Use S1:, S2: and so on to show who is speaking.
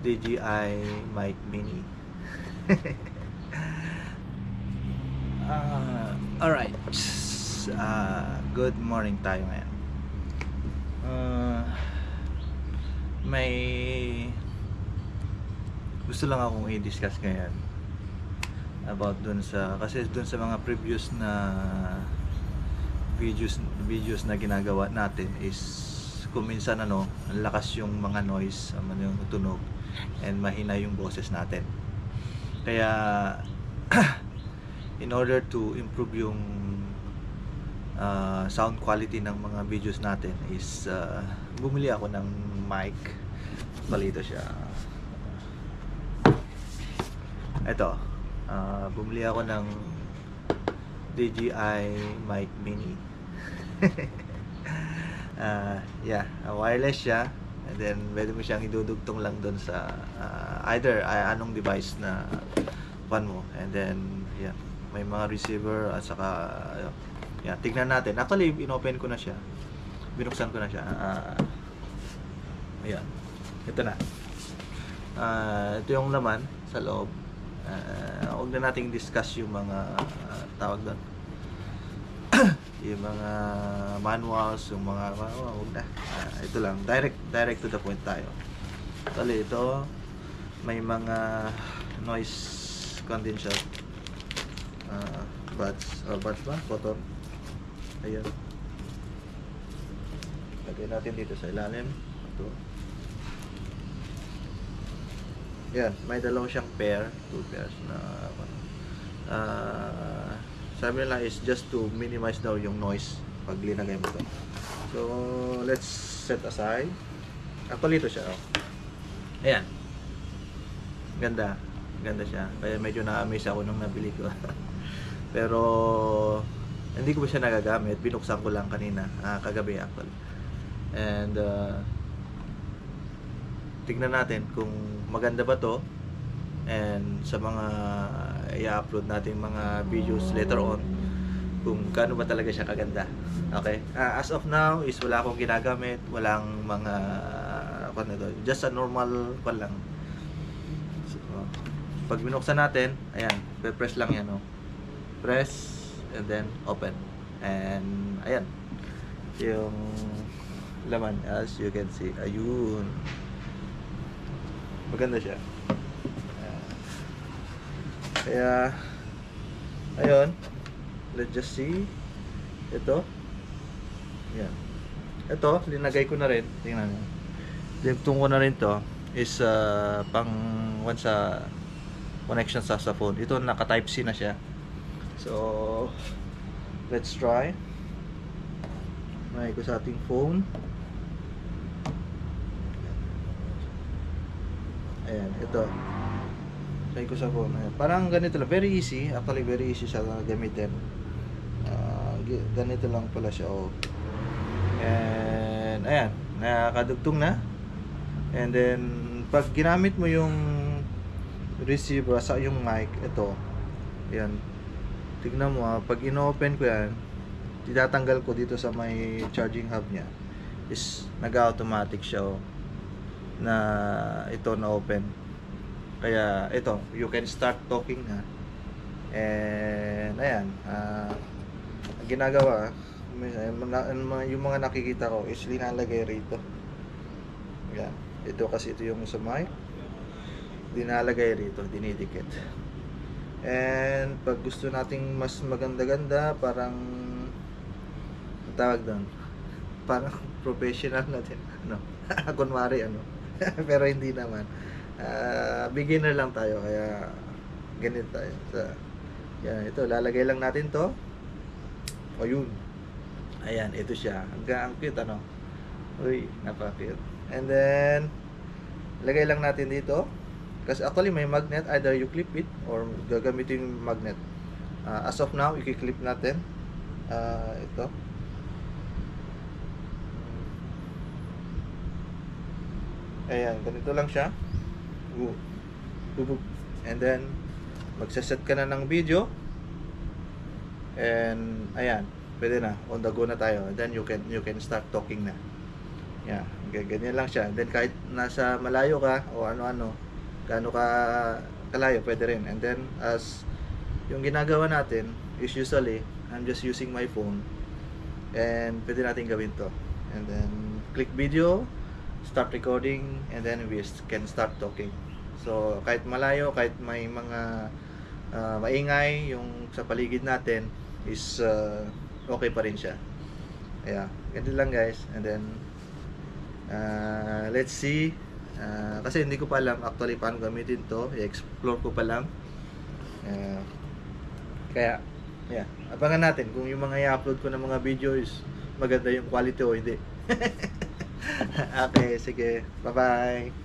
S1: DJI Mic Mini. Alright. Good morning tayo ngayon. May gusto lang akong i-discuss ngayon about kasi dun sa mga previous na videos na ginagawa natin is kung minsan ang lakas yung mga noise, yung tunog, and mahina yung boses natin. Kaya in order to improve yung sound quality ng mga videos natin is bumili ako ng mic. Palito siya. Ito, bumili ako ng DJI Mic Mini. Wireless siya, and then pwede mo siyang idudugtong lang doon sa either anong device na pan mo, and then may mga receiver at saka tignan natin. Actually, inopen ko na siya, binuksan ko na siya. Ito na. Ito yung laman sa loob. Huwag na nating discuss yung mga tawag doon. Yung mga manuals, yung mga huwag na. Ito lang, direct to the point tayo. Actually, ito may mga noise condenser buds ba? Cotton. Ayan. Lagay natin dito sa ilalim. Ito. Yan, may dalawa siyang two pairs na sabi nila is just to minimize daw yung noise pag linagay mo ito. So, let's set aside. Actually, ito siya. Ayan. Ganda siya. Kaya medyo na-amaze ako nung nabili ko. Pero hindi ko pa siya nagagamit. Binuksan ko lang kanina, kagabi actually. And tignan natin kung maganda ba to, and sa mga i-upload natin mga videos later on, kung gaano ba talaga siya kaganda. Okay? As of now is wala akong ginagamit, walang mga just a normal lang. So, pag binuksan natin, ayan, press lang yan, press and then open, and ayan yung laman, as you can see. Ayun, maganda siya. Kaya ayun, let's just see. Ito, yan, ito linagay ko na rin. Tingnan nyo, dinugtong ko na rin to is pang sa connection sa phone. Ito naka type C na siya. So let's try. May ko sa ating phone. Ayan, ito. Try ko sa phone. Ayan. Parang ganito lang. Very easy. Actually, very easy siya gamitin. Ganito lang pala siya. And ayan, nakakadugtong na. And then pag ginamit mo yung receiver sa yung mic, ito. Ayan. Tignan mo, pag ino-open ko yan, titatanggal ko dito sa may charging hub niya, is nag-automatic siya na ito na open. Kaya ito, you can start talking na. And ayan, ang ginagawa, yung mga nakikita ko is linalagay rito. Ayan, ito kasi ito yung sa mic, dinalagay rito, dinidikit. And pag gusto nating mas maganda-ganda, parang tawag doon, parang professional natin, kunwari pero hindi naman, beginner lang tayo, kaya ganito tayo. So, yan, ito, lalagay lang natin to. Ayun, ayan, ito siya. Ang cute, uy, napaka-cute. And then lagay lang natin dito, kasi actually may magnet, either you clip it or gagamitin yung magnet. As of now, i-clip natin ito. Ayan, ganito lang siya. And then magsaset ka na ng video, and ayan, pwede na, on the go na tayo. And then you can start talking na. Yeah, ganyan lang siya. Then kahit nasa malayo ka o ano-ano, gaano ka kalayo, pwede rin. And then as yung ginagawa natin is usually I'm just using my phone, and pwede natin gawin to. And then click video, start recording, and then we can start talking. So kahit malayo, kahit may mga maingay yung sa paligid natin is okay pa rin siya. Yeah, ganito lang guys. And then let's see, kasi hindi ko pa alam actually paano gamitin to, i-explore ko pa lang. Kaya yeah, abangan natin kung yung mga i-upload ko ng mga video is maganda yung quality o hindi. Okay, sige, bye bye.